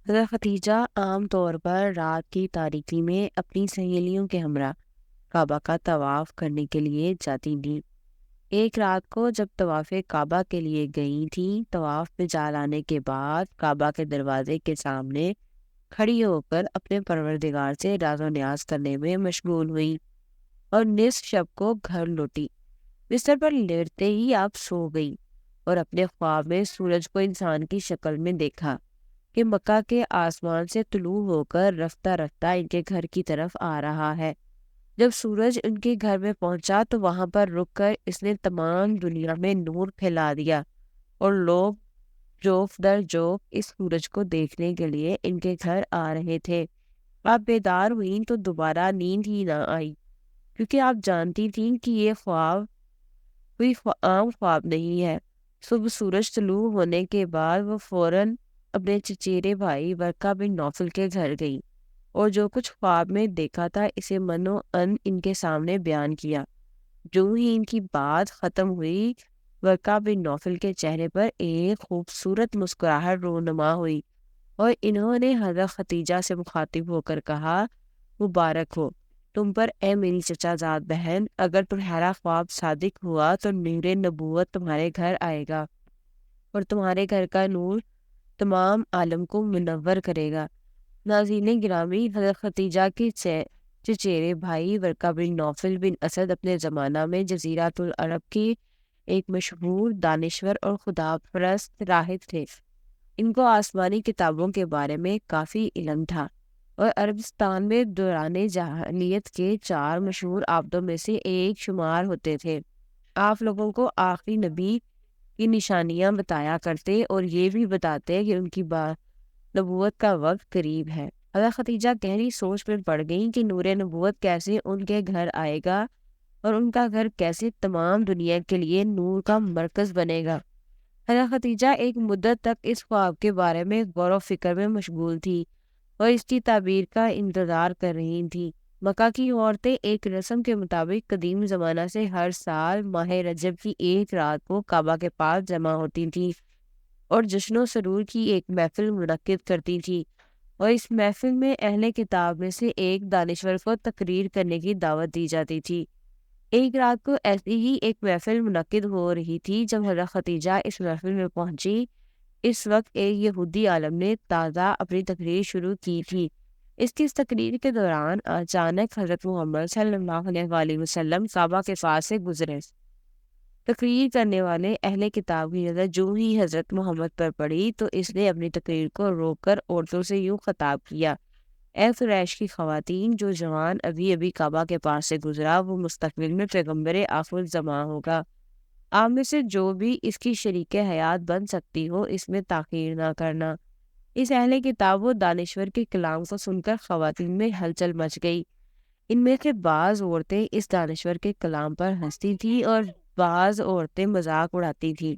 حضرت ختیجہ عام طور پر رات کی تاریکی میں اپنی سہیلیوں کے ہمراہ کعبہ کا طواف کرنے کے لیے جاتی تھیں۔ ایک رات کو جب طواف کعبہ کے لیے گئی تھیں، طواف پہ جا لانے کے بعد کعبہ کے دروازے کے سامنے کھڑی ہو کر اپنے پروردگار سے راز و نیاز کرنے میں مشغول ہوئی اور نصف شب کو گھر لوٹی۔ بستر پر لیٹتے ہی آپ سو گئی اور اپنے خواب میں سورج کو انسان کی شکل میں دیکھا کہ مکہ کے آسمان سے طلوع ہو کر رفتہ رفتہ ان کے گھر کی طرف آ رہا ہے۔ جب سورج ان کے گھر میں پہنچا تو وہاں پر رک کر اس نے تمام دنیا میں نور پھیلا دیا اور لوگ جوف در جوف اس سورج کو دیکھنے کے لیے ان کے گھر آ رہے تھے۔ آپ بیدار ہوئیں تو دوبارہ نیند ہی نہ آئی، کیونکہ آپ جانتی تھیں کہ یہ خواب کوئی عام خواب نہیں ہے۔ صبح سورج طلوع ہونے کے بعد وہ فوراً اپنے چچیرے بھائی ورقہ بن نوفل کے گھر گئی اور جو کچھ خواب میں دیکھا تھا اسے منو ان کے سامنے بیان کیا۔ جو ہی ان کی بات ختم ہوئی، ورقہ بن نوفل کے چہرے پر ایک خوبصورت مسکراہٹ رونما ہوئی اور انہوں نے حضرت ختیجہ سے مخاطب ہو کر کہا، مبارک ہو تم پر اے میری چچا زاد بہن، اگر تمہارا خواب صادق ہوا تو نور نبوت تمہارے گھر آئے گا اور تمہارے گھر کا نور تمام عالم کو منور کرے گا۔ ناظرین گرامی، حضرت ختیجہ کے چچیرے بھائی ورقہ بن نوفل بن اسد اپنے زمانہ میں جزیرۃ العرب کی ایک مشہور دانشور اور خدا پرست راہب تھے۔ ان کو آسمانی کتابوں کے بارے میں کافی علم تھا اور عربستان میں دوران جاہلیت کے 4 مشہور عابدوں میں سے ایک شمار ہوتے تھے۔ آپ لوگوں کو آخری نبی کی نشانیاں بتایا کرتے اور یہ بھی بتاتے کہ ان کی نبوت کا وقت قریب ہے۔ حضرت ختیجہ گہری سوچ میں پڑ گئیں کہ نور نبوت کیسے ان کے گھر آئے گا اور ان کا گھر کیسے تمام دنیا کے لیے نور کا مرکز بنے گا۔ حضرت ختیجہ ایک مدت تک اس خواب کے بارے میں غور و فکر میں مشغول تھی اور اس کی تعبیر کا انتظار کر رہی تھیں۔ مکہ کی عورتیں ایک رسم کے مطابق قدیم زمانہ سے ہر سال ماہ رجب کی ایک رات کو کعبہ کے پاس جمع ہوتی تھیں اور جشن و سرور کی ایک محفل منعقد کرتی تھیں، اور اس محفل میں اہل کتاب میں سے ایک دانشور کو تقریر کرنے کی دعوت دی جاتی تھی۔ ایک رات کو ایسی ہی ایک محفل منعقد ہو رہی تھی جب حضرت ختیجہ اس محفل میں پہنچی۔ اس وقت ایک یہودی عالم نے تازہ اپنی تقریر شروع کی تھی۔ اس کی تقریر کے دوران اچانک حضرت محمد صلی اللہ علیہ وآلہ وسلم کعبہ کے پاس سے گزرے۔ تقریر کرنے والے اہل کتاب کی نظر جو ہی حضرت محمد پر پڑی تو اس نے اپنی تقریر کو روک کر عورتوں سے یوں خطاب کیا، اے قریش کی خواتین، جو جوان ابھی ابھی کعبہ کے پاس سے گزرا وہ مستقبل میں پیغمبر آخر الزماں ہوگا۔ آپ میں سے جو بھی اس کی شریک حیات بن سکتی ہو اس میں تاخیر نہ کرنا۔ اس اہل کتاب و دانشور کے کلام کو سن کر خواتین میں ہلچل مچ گئی۔ ان میں سے بعض عورتیں اس دانشور کے کلام پر ہنستی تھیں اور بعض عورتیں مذاق اڑاتی تھیں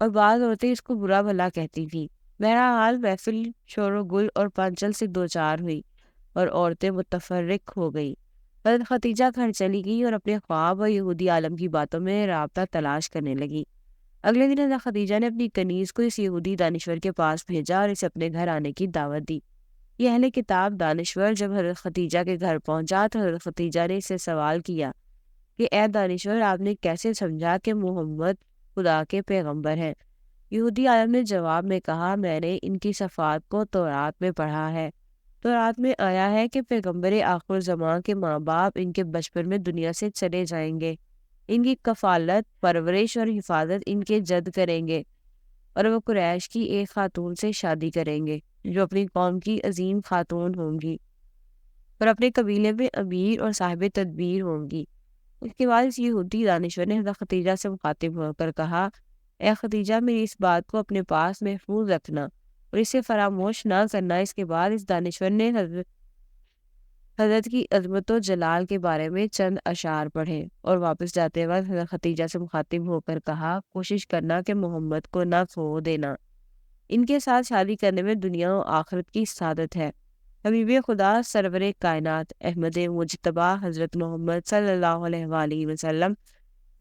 اور بعض عورتیں اس کو برا بھلا کہتی تھیں۔ بہرحال محفل شور و گل اور پنچل سے دوچار ہوئی اور عورتیں متفرق ہو گئی۔ حضرت ختیجہ گھر چلی گئی اور اپنے خواب اور یہودی عالم کی باتوں میں رابطہ تلاش کرنے لگی۔ اگلے دن حضرت ختیجہ نے اپنی کنیز کو اس یہودی دانشور کے پاس بھیجا اور اسے اپنے گھر آنے کی دعوت دی۔ یہ اہل کتاب دانشور جب حضرت ختیجہ کے گھر پہنچا تو حضرت ختیجہ نے اس سے سوال کیا کہ اے دانشور، آپ نے کیسے سمجھا کہ محمد خدا کے پیغمبر ہیں؟ یہودی عالم نے جواب میں کہا، میں نے ان کی صفات کو تورات میں پڑھا ہے۔ تورات میں آیا ہے کہ پیغمبر آخر زمان کے ماں باپ ان کے بچپن میں دنیا سے چلے جائیں گے، ان کی کفالت، پرورش اور حفاظت ان کے جد کریں گے اور وہ قریش کی ایک خاتون سے شادی کریں گے جو اپنی قوم کی عظیم خاتون ہوں گی اور اپنے قبیلے میں امیر اور صاحب تدبیر ہوں گی۔ اس کے بعد اس یہودی دانشور نے حضرت ختیجہ سے مخاطب ہو کر کہا، اے ختیجہ، میری اس بات کو اپنے پاس محفوظ رکھنا اور اسے فراموش نہ کرنا۔ اس کے بعد اس دانشور نے حضرت کی عظمت و جلال کے بارے میں چند اشعار پڑھے اور واپس جاتے وقت حضرت ختیجہ سے مخاطب ہو کر کہا، کوشش کرنا کہ محمد کو نہ کھو دینا، ان کے ساتھ شادی کرنے میں دنیا و آخرت کی سعادت ہے۔ حبیب خدا سرور کائنات احمد مجتبیٰ حضرت محمد صلی اللہ علیہ وآلہ وسلم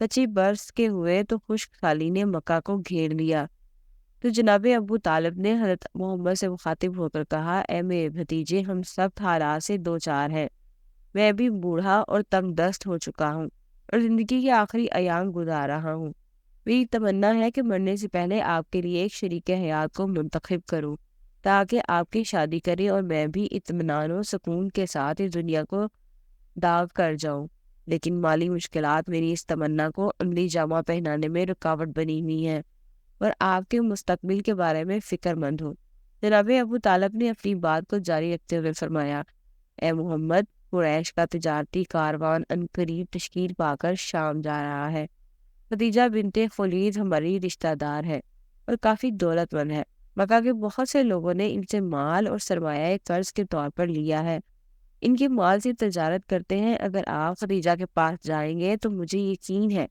25 برس کے ہوئے تو خشک سالی نے مکہ کو گھیر لیا تو جناب ابو طالب نے حضرت محمد سے مخاطب ہو کر کہا، اے میرے بھتیجے، ہم سخت حالات سے دو چار ہیں۔ میں بھی بوڑھا اور تنگ دست ہو چکا ہوں اور زندگی کے آخری ایام گزار رہا ہوں۔ میری تمنا ہے کہ مرنے سے پہلے آپ کے لیے ایک شریک حیات کو منتخب کروں تاکہ آپ کی شادی کرے اور میں بھی اطمینان و سکون کے ساتھ اس دنیا کو داغ کر جاؤں، لیکن مالی مشکلات میری اس تمنا کو عملی جامہ پہنانے میں رکاوٹ بنی ہوئی ہیں اور آپ کے مستقبل کے بارے میں فکر مند ہوں۔ جناب ابو طالب نے اپنی بات کو جاری رکھتے ہوئے فرمایا، اے محمد، قریش کا تجارتی کاروان عنقریب تشکیل پا کر شام جا رہا ہے۔ خدیجہ بنت خولید ہماری رشتہ دار ہے اور کافی دولت مند ہے۔ مکہ کے بہت سے لوگوں نے ان سے مال اور سرمایہ قرض کے طور پر لیا ہے۔ ان کے مال سے تجارت کرتے ہیں۔ اگر آپ خدیجہ کے پاس جائیں گے تو مجھے یقین ہے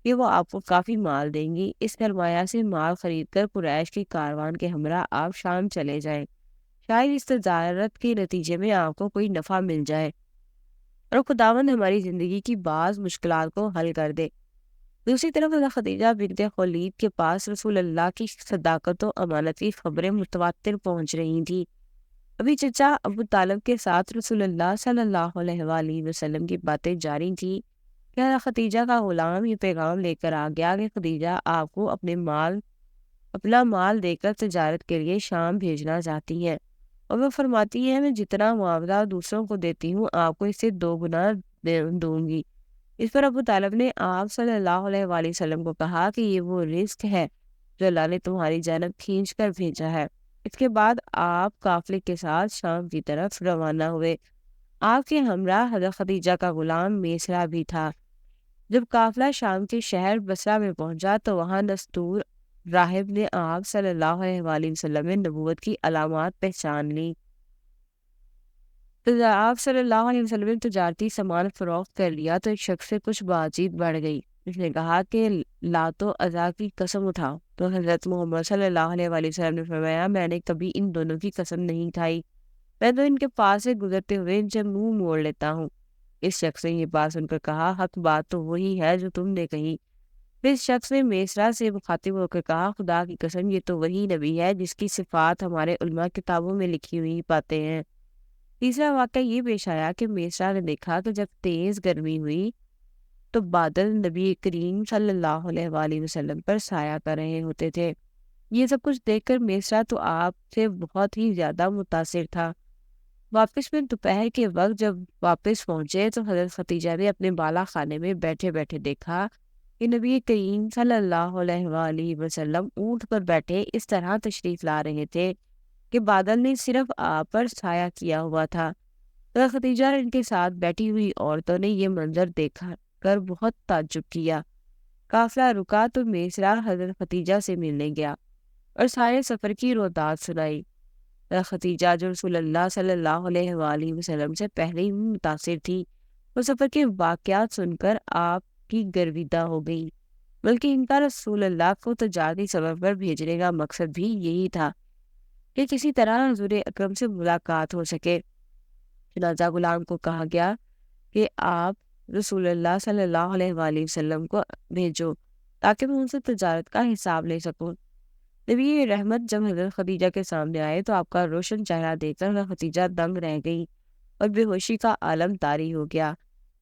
کہ وہ آپ کو کافی مال دیں گی۔ اس سرمایہ سے مال خرید کر قریش کے کاروان کے ہمراہ آپ شام چلے جائیں۔ شاید اس تجارت کے نتیجے میں آپ کو کوئی نفع مل جائے اور خداوند ہماری زندگی کی بعض مشکلات کو حل کر دے۔ دوسری طرف حضرت خدیجہ بنت خولید کے پاس رسول اللہ کی صداقت و امانت کی خبریں متواتر پہنچ رہی تھیں۔ ابھی چچا ابو طالب کے ساتھ رسول اللہ صلی اللہ علیہ وآلہ وسلم کی باتیں جاری تھیں کہ حضرت خدیجہ کا غلام یہ پیغام لے کر آ گیا کہ خدیجہ آپ کو اپنا مال دے کر تجارت کے لیے شام بھیجنا چاہتی ہیں، اور وہ فرماتی ہے، میں جتنا معاوضہ دوسروں کو دیتی ہوں آپ کو اس سے 2 گنا دوں گی۔ اس پر ابو طالب نے آپ صلی اللہ علیہ وآلہ وسلم کو کہا کہ یہ وہ رزق ہے جو اللہ نے تمہاری جانب کھینچ کر بھیجا ہے۔ اس کے بعد آپ قافلے کے ساتھ شام کی طرف روانہ ہوئے۔ آپ کے ہمراہ حضرت خدیجہ کا غلام میسرہ بھی تھا۔ جب قافلہ شام کے شہر بصرہ میں پہنچا تو وہاں نستور راہب نے آپ صلی اللہ علیہ وآلہ وسلم میں نبوت کی علامات پہچان لی۔ تو آپ صلی اللہ علیہ وسلم نے تجارتی سامان فروخت کر لیا تو ایک شخص سے کچھ بات چیت بڑھ گئی۔ اس نے کہا کہ لات و عزا کی قسم اٹھاؤ، تو حضرت محمد صلی اللہ علیہ وآلہ وسلم نے فرمایا، میں نے کبھی ان دونوں کی قسم نہیں کھائی، میں تو ان کے پاس سے گزرتے ہوئے ان سے منہ موڑ لیتا ہوں۔ اس شخص نے یہ بات سن کر کہا، حق بات تو وہی ہے جو تم نے کہی۔ پھر اس شخص نے میسرہ سے مخاطب ہو کر کہا، خدا کی قسم، یہ تو وہی نبی ہے جس کی صفات ہمارے علماء کتابوں میں لکھی ہوئی پاتے ہیں۔ تیسرا واقعہ یہ پیش آیا کہ میسرہ نے دیکھا کہ جب تیز گرمی ہوئی تو بادل نبی کریم صلی اللہ علیہ وآلہ وسلم پر سایہ کر رہے ہوتے تھے۔ یہ سب کچھ دیکھ کر میسرہ تو آپ سے بہت ہی زیادہ متاثر تھا۔ واپس میں دوپہر کے وقت جب واپس پہنچے تو حضرت خدیجہ نے اپنے بالا خانے میں بیٹھے بیٹھے دیکھا کہ نبی کریم صلی اللہ علیہ وآلہ وسلم اونٹ پر بیٹھے اس طرح تشریف لا رہے تھے کہ بادل نے صرف آپ پر سایہ کیا ہوا تھا۔ حضرت خدیجہ اور ان کے ساتھ بیٹھی ہوئی عورتوں نے یہ منظر دیکھا کر بہت تعجب کیا۔ قافلہ رکا تو میسرہ حضرت خدیجہ سے ملنے گیا اور سارے سفر کی روداد سنائی۔ حضرت خدیجہ جو رسول اللہ صلی اللہ علیہ وآلہ وسلم سے پہلے ہی متاثر تھی، وہ سفر کے واقعات سن کر آپ کی گرویدہ ہو گئی، بلکہ ان کا رسول اللہ کو تجارتی سفر پر بھیجنے کا مقصد بھی یہی تھا کہ کسی طرح حضور اکرم سے ملاقات ہو سکے۔ چنانچہ غلام کو کہا گیا کہ آپ رسول اللہ صلی اللہ علیہ وآلہ وسلم کو بھیجو تاکہ میں ان سے تجارت کا حساب لے سکوں۔ نبی رحمت جب حضرت خدیجہ کے سامنے آئے تو آپ کا روشن چہرہ دیکھ کر حضرت خدیجہ دنگ رہ گئی اور بے ہوشی کا عالم طاری ہو گیا۔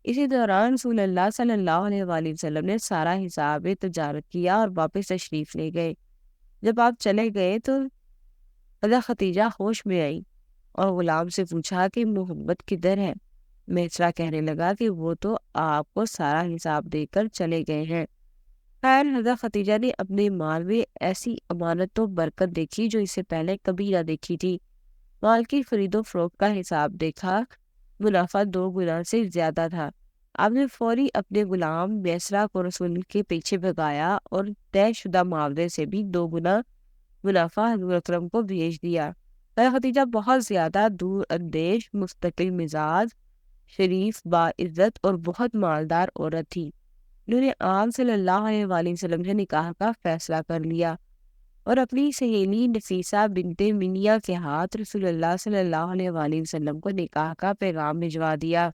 اسی دوران رسول اللہ صلی اللہ علیہ وآلہ وسلم نے سارا حساب تجارت کیا اور واپس تشریف لے گئے۔ جب آپ چلے گئے تو حضرت خدیجہ ہوش میں آئی اور غلام سے پوچھا کہ محمد کدھر ہے؟ میسرہ کہنے لگا کہ وہ تو آپ کو سارا حساب دے کر چلے گئے ہیں۔ خیر، حضرت خدیجہ نے اپنے مال میں ایسی امانت و برکت دیکھی جو اس سے پہلے کبھی نہ دیکھی تھی۔ مال کی خرید و فروخت کا حساب دیکھا، منافع 2 گنا سے زیادہ تھا۔ آپ نے فوری اپنے غلام میسرہ کو رسول کے پیچھے بھگایا اور طے شدہ معاوضے سے بھی 2 گنا منافع حضور اکرم کو بھیج دیا۔ حضرت خدیجہ بہت زیادہ دور اندیش، مستقل مزاج، شریف، باعزت اور بہت مالدار عورت تھی۔ انہوں نے آپ صلی اللہ علیہ وآلہ وسلم سے نکاح کا فیصلہ کر لیا اور اپنی سہیلی نفیسہ بنت منیہ کے ہاتھ رسول اللہ صلی اللہ علیہ وآلہ وسلم کو نکاح کا پیغام بھجوا دیا۔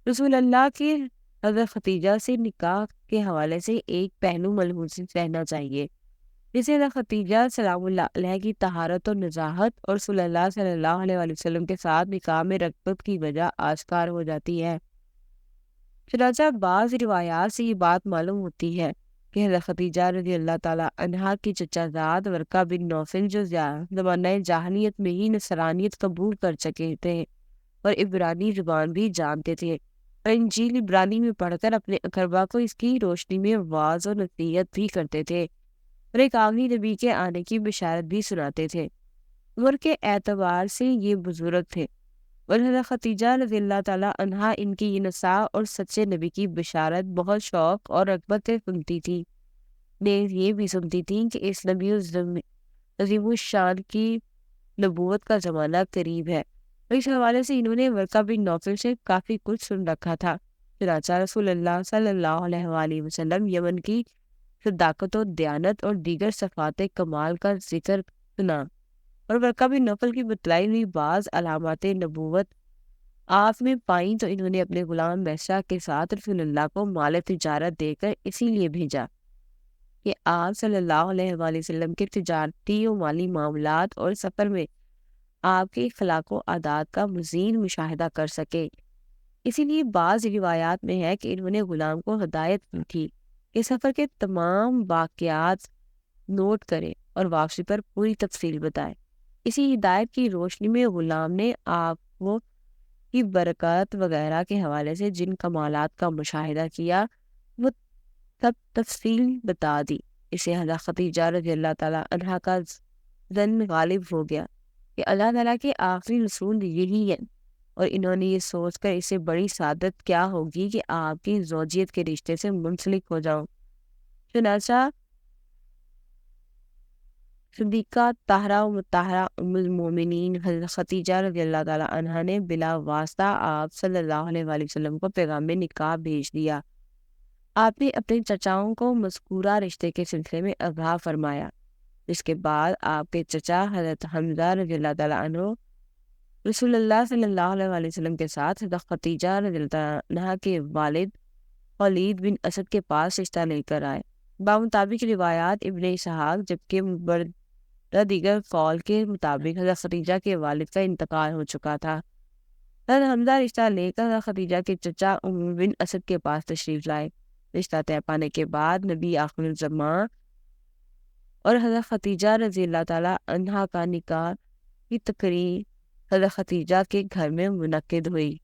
رسول اللہ کے حضرت خدیجہ سے نکاح کے حوالے سے ایک پہلو ملحوظ رہنا چاہیے۔ جسے حضرت خدیجہ سلام اللہ علیہ کی طہارت و نزاہت اور رسول اللہ صلی اللہ علیہ وآلہ وسلم کے ساتھ نکاح میں رغبت کی وجہ آشکار ہو جاتی ہے۔ چنانچہ بعض روایات سے یہ بات معلوم ہوتی ہے کہ حضرت خدیجہ رضی اللہ تعالیٰ عنہا کی چچا زاد ورقہ بن نوفل جو زمانہ جاہلیت میں ہی نصرانیت قبول کر چکے تھے اور عبرانی زبان بھی جانتے تھے اور انجیل عبرانی میں پڑھ کر اپنے اقربا کو اس کی روشنی میں واعظ و نصیحت بھی کرتے تھے اور ایک آخری نبی کے آنے کی بشارت بھی سناتے تھے۔ عمر کے اعتبار سے یہ بزرگ تھے اور حضرت خدیجہ رضی اللہ تعالیٰ عنہا ان کی یہ نساء اور سچے نبی کی بشارت بہت شوق اور رغبت سے سنتی تھی۔ نیز یہ بھی سنتی تھیں کہ اس نبی عظیم الشان کی نبوت کا زمانہ قریب ہے اور اس حوالے سے انہوں نے ورقہ بن نوفل سے کافی کچھ سن رکھا تھا۔ چنانچہ رسول اللہ صلی اللہ علیہ وآلہ وسلم یمن کی صداقت و دیانت اور دیگر صفات کمال کا ذکر سنا اور ورقہ بن نوفل کی بتلائی ہوئی بعض علامات نبوت آپ میں پائیں تو انہوں نے اپنے غلام میسرہ کے ساتھ رسول اللہ کو مال تجارت دے کر اسی لیے بھیجا کہ آپ صلی اللہ علیہ وآلہ وسلم کے تجارتی و مالی معاملات اور سفر میں آپ کے اخلاق و عادات کا مزید مشاہدہ کر سکے۔ اسی لیے بعض روایات میں ہے کہ انہوں نے غلام کو ہدایت کی تھی کہ سفر کے تمام واقعات نوٹ کرے اور واپسی پر پوری تفصیل بتائے۔ اسی ہدایت کی روشنی میں غلام نے آپ کو کی برکات وغیرہ کے حوالے سے جن کمالات کا مشاہدہ کیا وہ سب تفصیل بتا دی۔ اسے حضرت خدیجہ رضی اللہ تعالیٰ عنہا کا ظن غالب ہو گیا کہ اللہ تعالیٰ کے آخری رسول یہی ہے اور انہوں نے یہ سوچ کر اسے بڑی سعادت کیا ہوگی کہ آپ کی زوجیت کے رشتے سے منسلک ہو جاؤں۔ چنانچہ صدیقہ طاہرہ و مطہرہ ام المومنین حضرت خدیجہ رضی اللہ تعالیٰ عنہا نے بلا واسطہ آپ صلی اللہ علیہ وآلہ وسلم کو پیغام نکاح بھیج دیا۔ آپ نے اپنے چچاؤں کو مذکورہ رشتے کے سلسلے میں آگاہ فرمایا، جس کے بعد آپ کے چچا حضرت حمزہ رضی اللہ تعالیٰ عنہ رسول اللہ صلی اللہ علیہ وآلہ وسلم کے ساتھ حضرت خدیجہ رضی اللہ تعالیٰ عنہا کے والد خالد بن اسد کے پاس رشتہ لے کر آئے۔ بمطابق روایات ابن اسحاق جبکہ دیگر قول کے مطابق حضرت خدیجہ کے والد کا انتقال ہو چکا تھا۔ حضرت حمزہ رشتہ لے کر حضرت خدیجہ کے چچا عمر بن اسد کے پاس تشریف لائے۔ رشتہ طے پانے کے بعد نبی آخر الزمان اور حضرت خدیجہ رضی اللہ تعالیٰ عنہا کا نکاح کی تقریب حضرت خدیجہ کے گھر میں منعقد ہوئی۔